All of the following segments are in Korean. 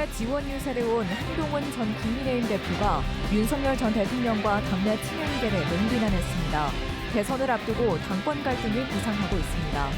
후보자 지원 유세를 온 한동훈 전 국민의힘 대표가 윤석열 전 대통령과 당내 친윤계를 맹비난했습니다. 대선을 앞두고 당권 갈등이 부상하고 있습니다.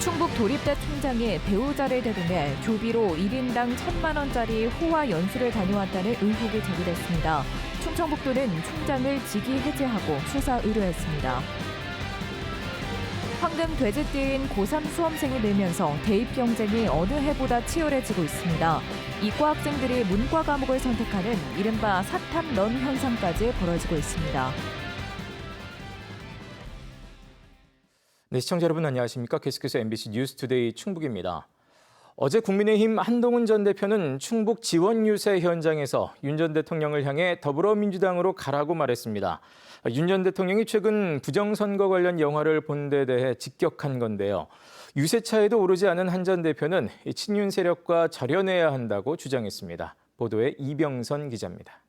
충북 도립대 총장이 배우자를 대동해 교비로 1인당 1,000만 원짜리 호화 연수를 다녀왔다는 의혹이 제기됐습니다. 충청북도는 총장을 직위 해제하고 수사 의뢰했습니다. 황금 돼지띠인 고3 수험생이 늘면서 대입 경쟁이 어느 해보다 치열해지고 있습니다. 이과 학생들이 문과 과목을 선택하는 이른바 사탐런 현상까지 벌어지고 있습니다. 네, 시청자 여러분 안녕하십니까? 계속해서 MBC 뉴스투데이 충북입니다. 어제 국민의힘 한동훈 전 대표는 충북 지원 유세 현장에서 윤 전 대통령을 향해 더불어민주당으로 가라고 말했습니다. 윤 전 대통령이 최근 부정선거 관련 영화를 본 데 대해 직격한 건데요. 유세차에도 오르지 않은 한 전 대표는 친윤 세력과 절연해야 한다고 주장했습니다. 보도에 이병선 기자입니다.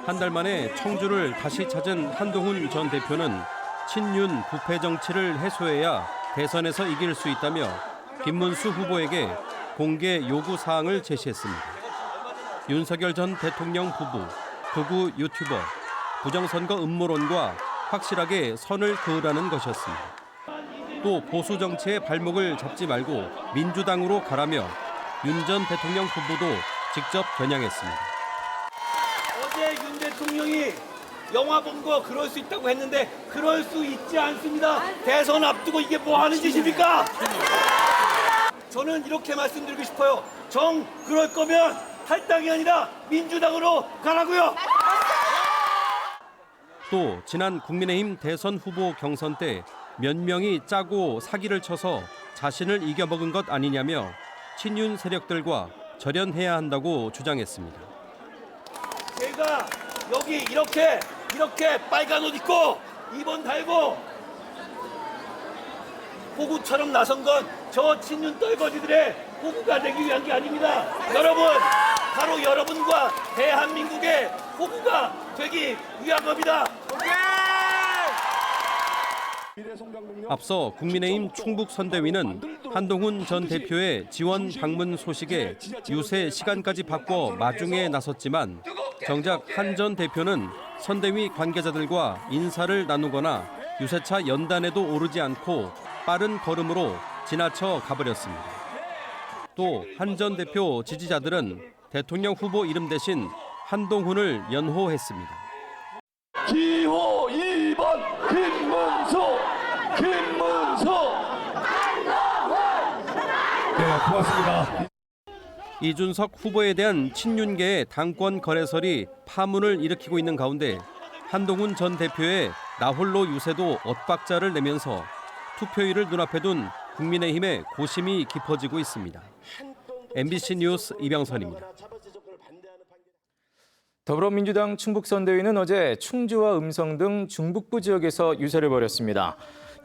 한 달 만에 청주를 다시 찾은 한동훈 전 대표는 친윤 부패 정치를 해소해야 대선에서 이길 수 있다며 김문수 후보에게 공개 요구 사항을 제시했습니다. 윤석열 전 대통령 부부, 극우 유튜버, 부정선거 음모론과 확실하게 선을 그으라는 것이었습니다. 또 보수 정치의 발목을 잡지 말고 민주당으로 가라며 윤 전 대통령 부부도 직접 겨냥했습니다. 어제 윤 대통령이 영화 본 거 그럴 수 있다고 했는데 그럴 수 있지 않습니다. 대선 앞두고 이게 뭐 하는 짓입니까? 저는 이렇게 말씀드리고 싶어요. 그럴 거면 탈당이 아니라 민주당으로 가라고요. 또 지난 국민의힘 대선 후보 경선 때 몇 명이 짜고 사기를 쳐서 자신을 이겨먹은 것 아니냐며 친윤 세력들과 절연해야 한다고 주장했습니다. 제가 여기 이렇게 빨간 옷 입고 입원 달고 호구처럼 나선 건 저 친윤 떨거지들의 호구가 되기 위한 게 아닙니다. 여러분, 바로 여러분과 대한민국의 호구가 되기 위한 겁니다. 앞서 국민의힘 충북선대위는 한동훈 전 대표의 지원 방문 소식에 유세 시간까지 바꿔 마중에 나섰지만 정작 한 전 대표는 선대위 관계자들과 인사를 나누거나 유세차 연단에도 오르지 않고 빠른 걸음으로 지나쳐 가버렸습니다. 또 한 전 대표 지지자들은 대통령 후보 이름 대신 한동훈을 연호했습니다. 기호 2번 김문수. 네, 고맙습니다. 이준석 후보에 대한 친윤계의 당권 거래설이 파문을 일으키고 있는 가운데 한동훈 전 대표의 나홀로 유세도 엇박자를 내면서 투표일을 눈앞에 둔 국민의힘의 고심이 깊어지고 있습니다. MBC 뉴스 이병선입니다. 더불어민주당 충북선대위는 어제 충주와 음성 등 중북부 지역에서 유세를 벌였습니다.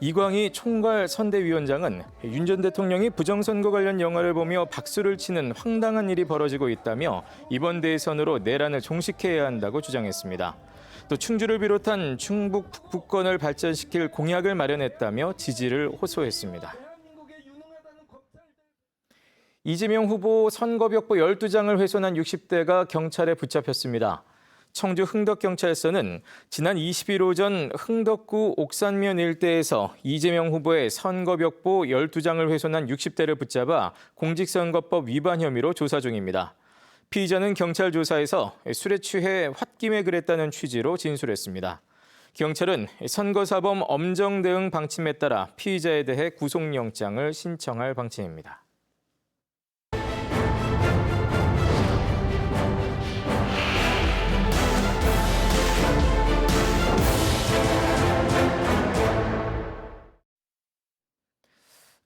이광희 총괄 선대위원장은 윤 전 대통령이 부정선거 관련 영화를 보며 박수를 치는 황당한 일이 벌어지고 있다며 이번 대선으로 내란을 종식해야 한다고 주장했습니다. 또 충주를 비롯한 충북 북부권을 발전시킬 공약을 마련했다며 지지를 호소했습니다. 이재명 후보 선거벽보 12장을 훼손한 60대가 경찰에 붙잡혔습니다. 청주 흥덕경찰서는 지난 20일 오전 흥덕구 옥산면 일대에서 이재명 후보의 선거벽보 12장을 훼손한 60대를 붙잡아 공직선거법 위반 혐의로 조사 중입니다. 피의자는 경찰 조사에서 술에 취해 홧김에 그랬다는 취지로 진술했습니다. 경찰은 선거사범 엄정 대응 방침에 따라 피의자에 대해 구속영장을 신청할 방침입니다.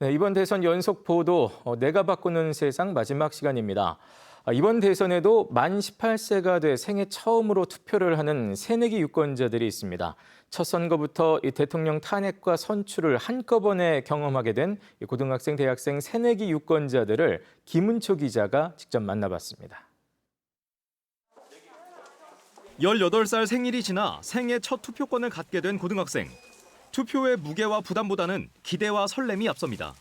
네, 이번 대선 연속 보도 내가 바꾸는 세상 마지막 시간입니다. 이번 대선에도 만 18세가 돼 생애 처음으로 투표를 하는 새내기 유권자들이 있습니다. 첫 선거부터 이 대통령 탄핵과 선출을 한꺼번에 경험하게 된 고등학생, 대학생 새내기 유권자들을 김은초 기자가 직접 만나봤습니다. 18살 생일이 지나 생애 첫 투표권을 갖게 된 고등학생. 투표의 무게와 부담보다는 기대와 설렘이 앞섭니다.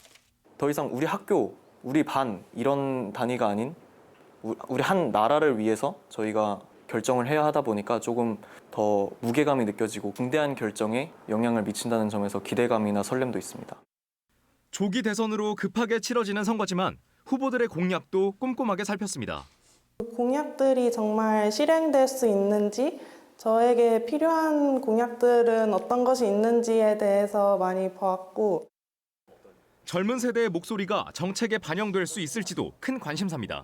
더 이상 우리 학교, 우리 반 이런 단위가 아닌 우리 한 나라를 위해서 저희가 결정을 해야 하다 보니까 조금 더 무게감이 느껴지고 중대한 결정에 영향을 미친다는 점에서 기대감이나 설렘도 있습니다. 조기 대선으로 급하게 치러지는 선거지만 후보들의 공약도 꼼꼼하게 살폈습니다. 공약들이 정말 실행될 수 있는지, 저에게 필요한 공약들은 어떤 것이 있는지에 대해서 많이 보았고, 젊은 세대의 목소리가 정책에 반영될 수 있을지도 큰 관심사입니다.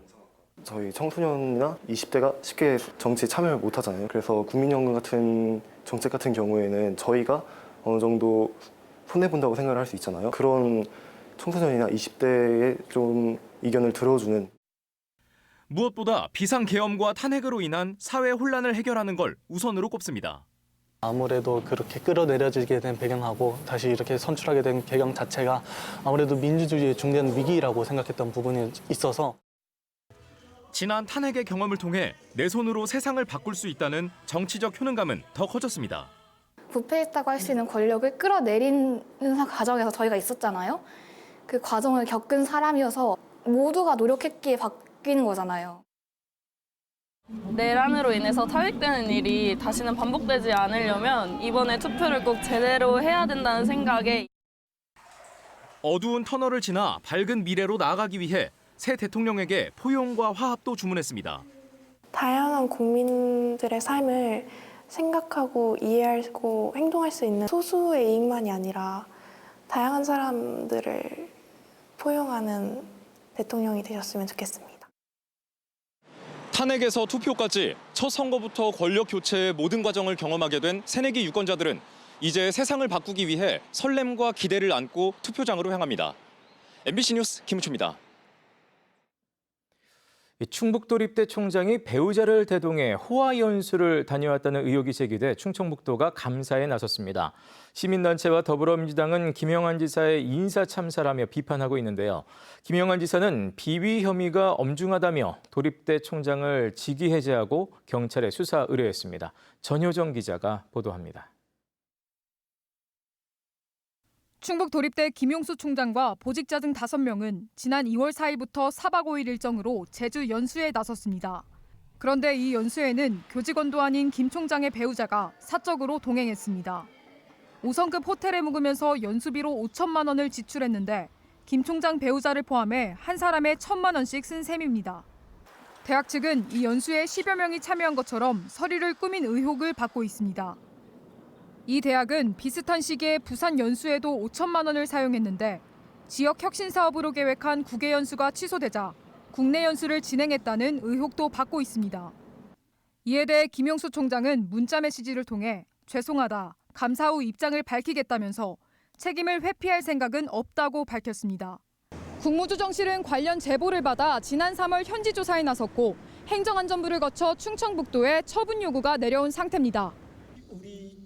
저희 청소년이나 20대가 쉽게 정치에 참여를 못 하잖아요. 그래서 국민연금 같은 정책 같은 경우에는 저희가 어느 정도 손해본다고 생각을 할 수 있잖아요. 그런 청소년이나 20대의 좀 의견을 들어주는. 무엇보다 비상계엄과 탄핵으로 인한 사회 혼란을 해결하는 걸 우선으로 꼽습니다. 아무래도 그렇게 끌어내려지게 된 배경하고 다시 이렇게 선출하게 된 배경 자체가 아무래도 민주주의의 중대한 위기라고 생각했던 부분이 있어서 지난 탄핵의 경험을 통해 내 손으로 세상을 바꿀 수 있다는 정치적 효능감은 더 커졌습니다. 부패했다고 할 수 있는 권력을 끌어내리는 과정에서 저희가 있었잖아요. 그 과정을 겪은 사람이어서 모두가 노력했기에 바뀌는 거잖아요. 내란으로 인해서 탄핵되는 일이 다시는 반복되지 않으려면 이번에 투표를 꼭 제대로 해야 된다는 생각에 어두운 터널을 지나 밝은 미래로 나아가기 위해 새 대통령에게 포용과 화합도 주문했습니다. 다양한 국민들의 삶을 생각하고 이해하고 행동할 수 있는 소수의 이익만이 아니라 다양한 사람들을 포용하는 대통령이 되셨으면 좋겠습니다. 탄핵에서 투표까지 첫 선거부터 권력 교체의 모든 과정을 경험하게 된 새내기 유권자들은 이제 세상을 바꾸기 위해 설렘과 기대를 안고 투표장으로 향합니다. MBC 뉴스 김우초입니다. 충북도립대 총장이 배우자를 대동해 호화 연수를 다녀왔다는 의혹이 제기돼 충청북도가 감사에 나섰습니다. 시민단체와 더불어민주당은 김영환 지사의 인사 참사라며 비판하고 있는데요. 김영환 지사는 비위 혐의가 엄중하다며 도립대 총장을 직위 해제하고 경찰에 수사 의뢰했습니다. 전효정 기자가 보도합니다. 충북도립대 김용수 총장과 보직자 등 5명은 지난 2월 4일부터 4박 5일 일정으로 제주 연수에 나섰습니다. 그런데 이 연수에는 교직원도 아닌 김 총장의 배우자가 사적으로 동행했습니다. 5성급 호텔에 묵으면서 연수비로 5천만 원을 지출했는데 김 총장 배우자를 포함해 한 사람에 1,000만 원씩 쓴 셈입니다. 대학 측은 이 연수에 10여 명이 참여한 것처럼 서류를 꾸민 의혹을 받고 있습니다. 이 대학은 비슷한 시기에 부산 연수에도 5천만 원을 사용했는데 지역 혁신 사업으로 계획한 국외 연수가 취소되자 국내 연수를 진행했다는 의혹도 받고 있습니다. 이에 대해 김용수 총장은 문자 메시지를 통해 죄송하다, 감사 후 입장을 밝히겠다면서 책임을 회피할 생각은 없다고 밝혔습니다. 국무조정실은 관련 제보를 받아 지난 3월 현지 조사에 나섰고 행정안전부를 거쳐 충청북도에 처분 요구가 내려온 상태입니다.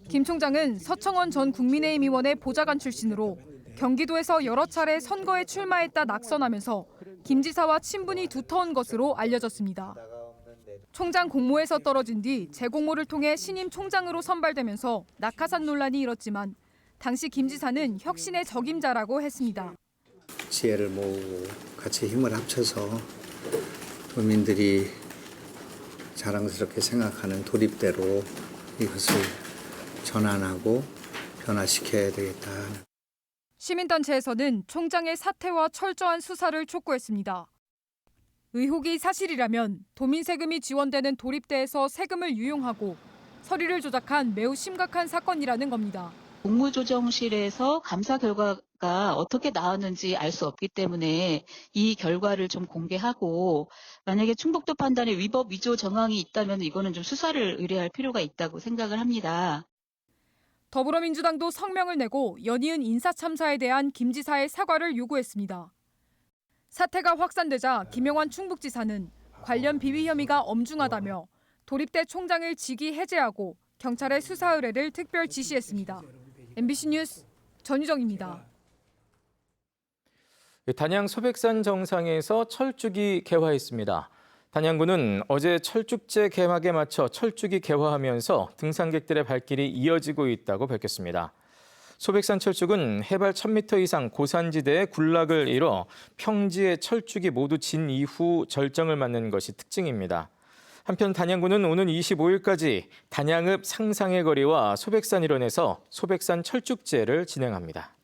김 총장은 서청원 전 국민의힘 의원의 보좌관 출신으로 경기도에서 여러 차례 선거에 출마했다 낙선하면서 김 지사와 친분이 두터운 것으로 알려졌습니다. 총장 공모에서 떨어진 뒤 재공모를 통해 신임 총장으로 선발되면서 낙하산 논란이 일었지만 당시 김 지사는 혁신의 적임자라고 했습니다. 지혜를 모으고 같이 힘을 합쳐서 도민들이 자랑스럽게 생각하는 도립대로 이것을 전환하고 변화시켜야 되겠다. 시민단체에서는 총장의 사퇴와 철저한 수사를 촉구했습니다. 의혹이 사실이라면 도민 세금이 지원되는 도립대에서 세금을 유용하고 서류를 조작한 매우 심각한 사건이라는 겁니다. 국무조정실에서 감사 결과가 어떻게 나왔는지 알 수 없기 때문에 이 결과를 좀 공개하고 만약에 충북도 판단에 위법 위조 정황이 있다면 이거는 좀 수사를 의뢰할 필요가 있다고 생각을 합니다. 더불어민주당도 성명을 내고 연이은 인사참사에 대한 김 지사의 사과를 요구했습니다. 사태가 확산되자 김영환 충북지사는 관련 비위 혐의가 엄중하다며 도립대 총장을 직위 해제하고 경찰에 수사 의뢰를 특별 지시했습니다. MBC 뉴스 전유정입니다. 단양 소백산 정상에서 철쭉이 개화했습니다. 단양군은 어제 철쭉제 개막에 맞춰 철쭉이 개화하면서 등산객들의 발길이 이어지고 있다고 밝혔습니다. 소백산 철쭉은 해발 1000m 이상 고산지대에 군락을 이뤄 평지의 철쭉이 모두 진 이후 절정을 맞는 것이 특징입니다. 한편 단양군은 오는 25일까지 단양읍 상상의 거리와 소백산 일원에서 소백산 철쭉제를 진행합니다.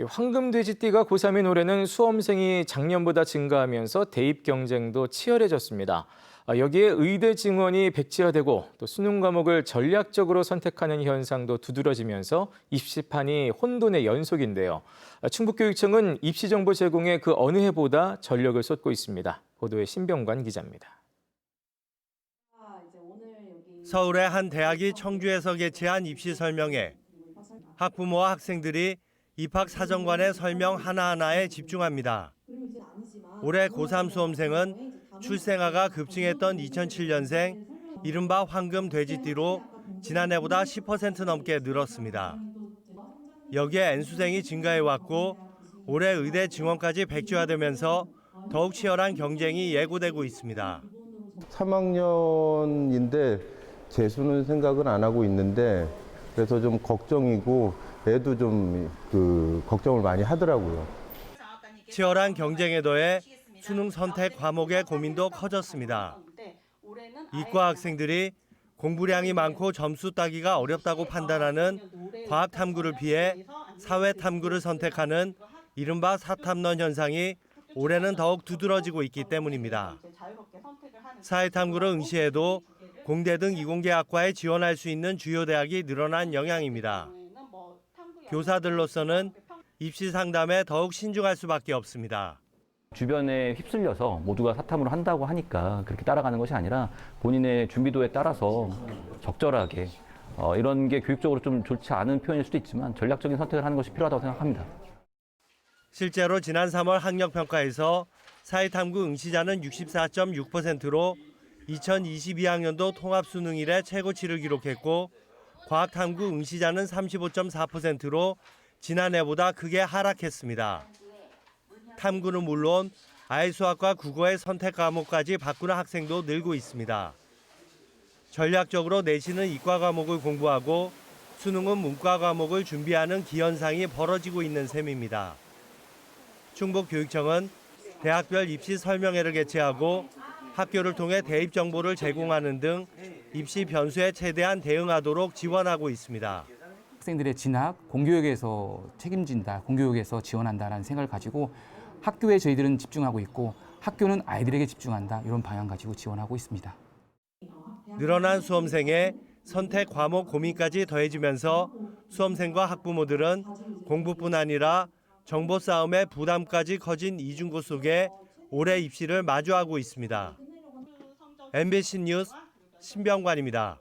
황금돼지띠가 고3인 올해는 수험생이 작년보다 증가하면서 대입 경쟁도 치열해졌습니다. 여기에 의대 증원이 백지화되고 또 수능 과목을 전략적으로 선택하는 현상도 두드러지면서 입시판이 혼돈의 연속인데요. 충북교육청은 입시 정보 제공에 그 어느 해보다 전력을 쏟고 있습니다. 보도에 신병관 기자입니다. 서울의 한 대학이 청주에서 개최한 입시 설명회. 학부모와 학생들이 입학 사정관의 설명 하나하나에 집중합니다. 올해 고3 수험생은 출생아가 급증했던 2007년생 이른바 황금 돼지띠로 지난해보다 10% 넘게 늘었습니다. 여기에 N수생이 증가해왔고 올해 의대 증원까지 백지화되면서 더욱 치열한 경쟁이 예고되고 있습니다. 3학년인데 재수는 생각을 안 하고 있는데 그래서 좀 걱정이고 애도 좀 걱정을 많이 하더라고요. 치열한 경쟁에 더해 수능 선택 과목의 고민도 커졌습니다. 이과 학생들이 공부량이 많고 점수 따기가 어렵다고 판단하는 과학 탐구를 피해 사회 탐구를 선택하는 이른바 사탐론 현상이 올해는 더욱 두드러지고 있기 때문입니다. 사회 탐구를 응시해도 공대 등 이공계 학과에 지원할 수 있는 주요 대학이 늘어난 영향입니다. 교사들로서는 입시 상담에 더욱 신중할 수밖에 없습니다. 주변에 휩쓸려서 모두가 사탐으로 한다고 하니까 그렇게 따라가는 것이 아니라 본인의 준비도에 따라서 적절하게 이런 게 교육적으로 좀 좋지 않은 표현일 수도 있지만 전략적인 선택을 하는 것이 필요하다고 생각합니다. 실제로 지난 3월 학력평가에서 사회탐구 응시자는 64.6%로 2022학년도 통합수능 이래 최고치를 기록했고 과학탐구 응시자는 35.4%로 지난해보다 크게 하락했습니다. 탐구는 물론 아예 수학과 국어의 선택 과목까지 바꾸는 학생도 늘고 있습니다. 전략적으로 내신은 이과 과목을 공부하고 수능은 문과 과목을 준비하는 기현상이 벌어지고 있는 셈입니다. 충북교육청은 대학별 입시 설명회를 개최하고 학교를 통해 대입 정보를 제공하는 등 입시 변수에 최대한 대응하도록 지원하고 있습니다. 학생들의 진학, 공교육에서 책임진다, 공교육에서 지원한다라는 생각을 가지고 학교에 저희들은 집중하고 있고 학교는 아이들에게 집중한다 이런 방향 가지고 지원하고 있습니다. 늘어난 수험생의 선택 과목 고민까지 더해지면서 수험생과 학부모들은 공부뿐 아니라 정보 싸움의 부담까지 커진 이중고 속에 올해 입시를 마주하고 있습니다. MBC 뉴스 신병관입니다.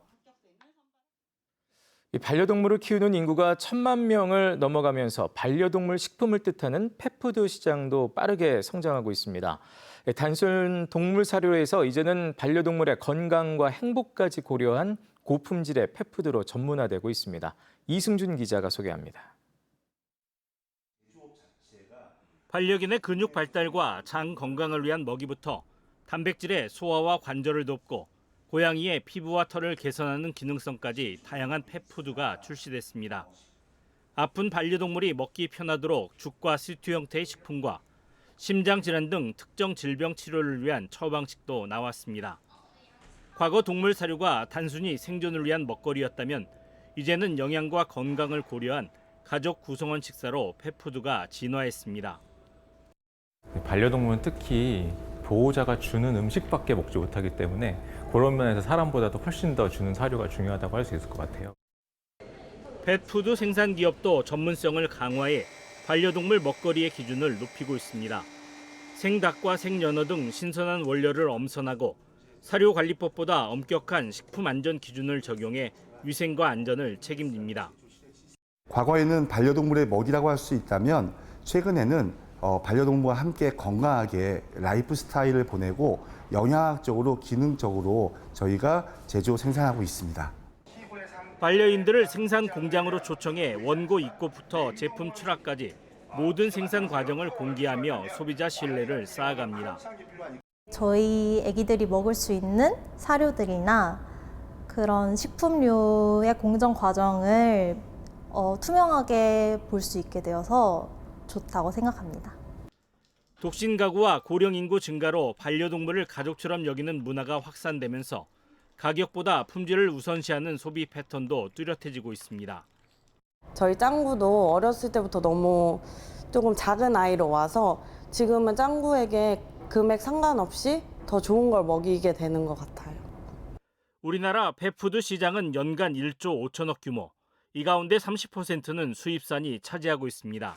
반려동물을 키우는 인구가 1000만 명을 넘어가면서 반려동물 식품을 뜻하는 펫푸드 시장도 빠르게 성장하고 있습니다. 단순 동물 사료에서 이제는 반려동물의 건강과 행복까지 고려한 고품질의 펫푸드로 전문화되고 있습니다. 이승준 기자가 소개합니다. 반려견의 근육 발달과 장 건강을 위한 먹이부터 단백질의 소화와 관절을 돕고 고양이의 피부와 털을 개선하는 기능성까지 다양한 펫푸드가 출시됐습니다. 아픈 반려동물이 먹기 편하도록 죽과 스튜 형태의 식품과 심장질환 등 특정 질병 치료를 위한 처방식도 나왔습니다. 과거 동물 사료가 단순히 생존을 위한 먹거리였다면 이제는 영양과 건강을 고려한 가족 구성원 식사로 펫푸드가 진화했습니다. 반려동물은 특히 보호자가 주는 음식밖에 먹지 못하기 때문에 그런 면에서 사람보다도 훨씬 더 주는 사료가 중요하다고 할 수 있을 것 같아요. 펫푸드 생산 기업도 전문성을 강화해 반려동물 먹거리의 기준을 높이고 있습니다. 생닭과 생연어 등 신선한 원료를 엄선하고 사료관리법보다 엄격한 식품 안전 기준을 적용해 위생과 안전을 책임집니다. 과거에는 반려동물의 먹이라고 할 수 있다면 최근에는 반려동물과 함께 건강하게 라이프 스타일을 보내고 영양학적으로 기능적으로 저희가 제조 생산하고 있습니다. 반려인들을 생산 공장으로 초청해 원고 입고부터 제품 출하까지 모든 생산 과정을 공개하며 소비자 신뢰를 쌓아갑니다. 저희 아기들이 먹을 수 있는 사료들이나 그런 식품류의 공정 과정을 투명하게 볼 수 있게 되어서 좋다고 생각합니다. 독신 가구와 고령 인구 증가로 반려동물을 가족처럼 여기는 문화가 확산되면서 가격보다 품질을 우선시하는 소비 패턴도 뚜렷해지고 있습니다. 저희 짱구도 어렸을 때부터 너무 조금 작은 아이로 와서 지금은 짱구에게 금액 상관없이 더 좋은 걸 먹이게 되는 것 같아요. 우리나라 펫푸드 시장은 연간 1조 5천억 규모, 이 가운데 30%는 수입산이 차지하고 있습니다.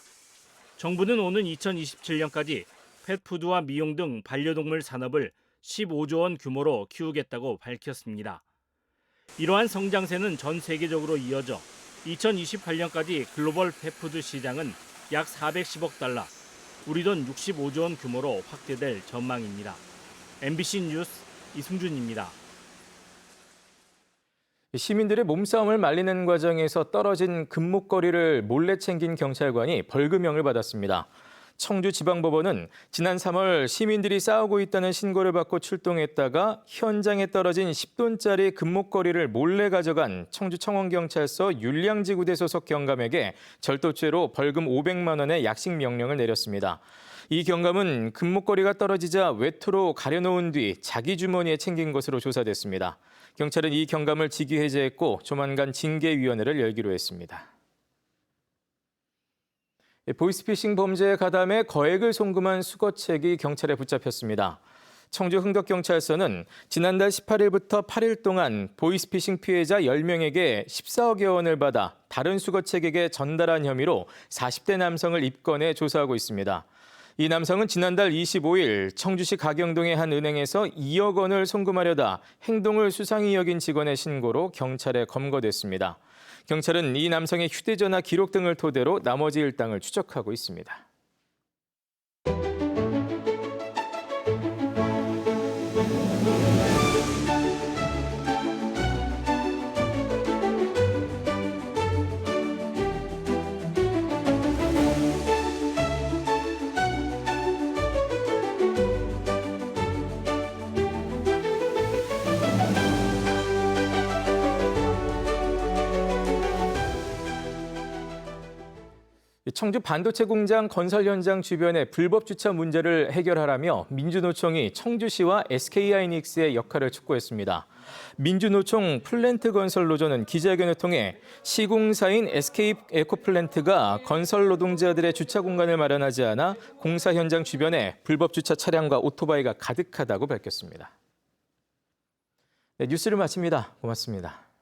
정부는 오는 2027년까지 펫푸드와 미용 등 반려동물 산업을 15조 원 규모로 키우겠다고 밝혔습니다. 이러한 성장세는 전 세계적으로 이어져 2028년까지 글로벌 펫푸드 시장은 약 410억 달러, 우리 돈 65조 원 규모로 확대될 전망입니다. MBC 뉴스 이승준입니다. 시민들의 몸싸움을 말리는 과정에서 떨어진 금목걸이를 몰래 챙긴 경찰관이 벌금형을 받았습니다. 청주지방법원은 지난 3월 시민들이 싸우고 있다는 신고를 받고 출동했다가 현장에 떨어진 10돈짜리 금목걸이를 몰래 가져간 청주청원경찰서 율량지구대 소속 경감에게 절도죄로 벌금 500만 원의 약식 명령을 내렸습니다. 이 경감은 금목걸이가 떨어지자 외투로 가려놓은 뒤 자기 주머니에 챙긴 것으로 조사됐습니다. 경찰은 이 경감을 직위 해제했고 조만간 징계위원회를 열기로 했습니다. 보이스피싱 범죄에 가담해 거액을 송금한 수거책이 경찰에 붙잡혔습니다. 청주 흥덕경찰서는 지난달 18일부터 8일 동안 보이스피싱 피해자 10명에게 14억여 원을 받아 다른 수거책에게 전달한 혐의로 40대 남성을 입건해 조사하고 있습니다. 이 남성은 지난달 25일 청주시 가경동의 한 은행에서 2억 원을 송금하려다 행동을 수상히 여긴 직원의 신고로 경찰에 검거됐습니다. 경찰은 이 남성의 휴대전화 기록 등을 토대로 나머지 일당을 추적하고 있습니다. 청주 반도체 공장 건설 현장 주변의 불법 주차 문제를 해결하라며 민주노총이 청주시와 SK하이닉스의 역할을 촉구했습니다. 민주노총 플랜트 건설 노조는 기자회견을 통해 시공사인 SK에코플랜트가 건설 노동자들의 주차 공간을 마련하지 않아 공사 현장 주변에 불법 주차 차량과 오토바이가 가득하다고 밝혔습니다. 네, 뉴스를 마칩니다. 고맙습니다.